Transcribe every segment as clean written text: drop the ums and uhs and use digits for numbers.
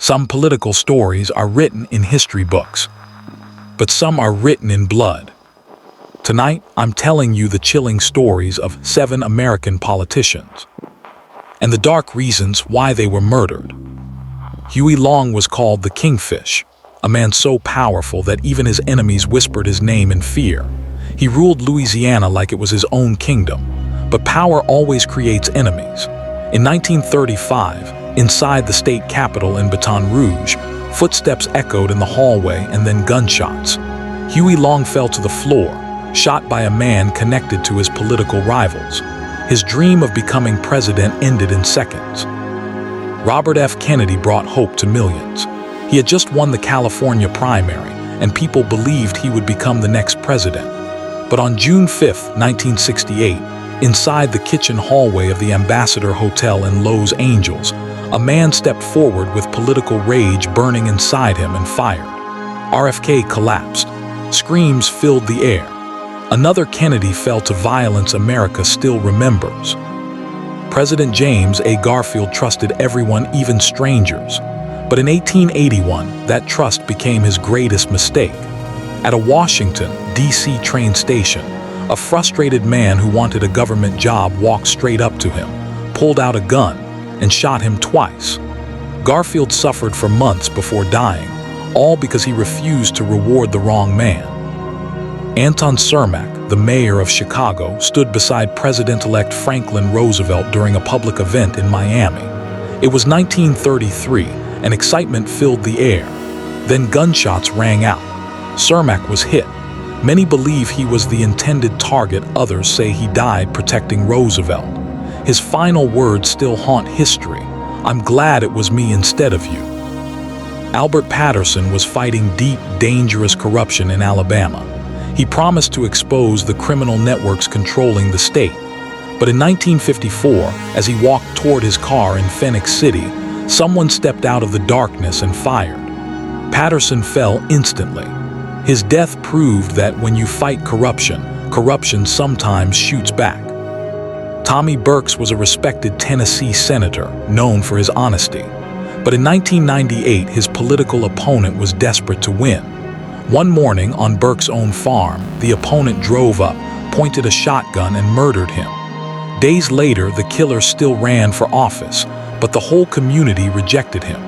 Some political stories are written in history books, but some are written in blood. Tonight, I'm telling you the chilling stories of 7 American politicians and the dark reasons why they were murdered. Huey Long was called the Kingfish, a man so powerful that even his enemies whispered his name in fear. He ruled Louisiana like it was his own kingdom, but power always creates enemies. In 1935, inside the state capitol in Baton Rouge, footsteps echoed in the hallway and then gunshots. Huey Long fell to the floor, shot by a man connected to his political rivals. His dream of becoming president ended in seconds. Robert F. Kennedy brought hope to millions. He had just won the California primary, and people believed he would become the next president. But on June 5, 1968, inside the kitchen hallway of the Ambassador Hotel in Los Angeles, a man stepped forward with political rage burning inside him and fired. RFK collapsed. Screams filled the air. Another Kennedy fell to violence America still remembers. President James A. Garfield trusted everyone, even strangers. But in 1881, that trust became his greatest mistake. At a Washington, D.C. train station, a frustrated man who wanted a government job walked straight up to him, pulled out a gun, and shot him twice. Garfield suffered for months before dying, all because he refused to reward the wrong man. Anton Cermak, the mayor of Chicago, stood beside President-elect Franklin Roosevelt during a public event in Miami. It was 1933, and excitement filled the air. Then gunshots rang out. Cermak was hit. Many believe he was the intended target, others say he died protecting Roosevelt. His final words still haunt history. "I'm glad it was me instead of you." Albert Patterson was fighting deep, dangerous corruption in Alabama. He promised to expose the criminal networks controlling the state. But in 1954, as he walked toward his car in Phoenix City, someone stepped out of the darkness and fired. Patterson fell instantly. His death proved that when you fight corruption, corruption sometimes shoots back. Tommy Burks was a respected Tennessee senator, known for his honesty. But in 1998, his political opponent was desperate to win. One morning on Burke's own farm, the opponent drove up, pointed a shotgun, and murdered him. Days later, the killer still ran for office, but the whole community rejected him.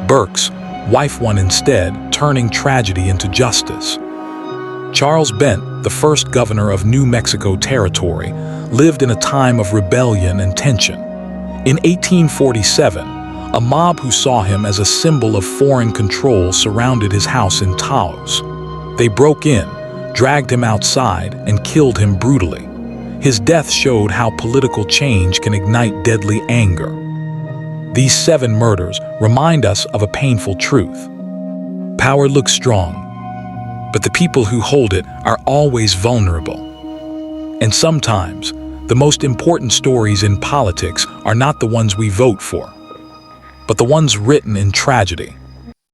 Burke's wife won instead, turning tragedy into justice. Charles Bent, the first governor of New Mexico Territory, lived in a time of rebellion and tension. In 1847, a mob who saw him as a symbol of foreign control surrounded his house in Taos. They broke in, dragged him outside, and killed him brutally. His death showed how political change can ignite deadly anger. These 7 murders remind us of a painful truth. Power looks strong, but the people who hold it are always vulnerable. And sometimes, the most important stories in politics are not the ones we vote for, but the ones written in tragedy.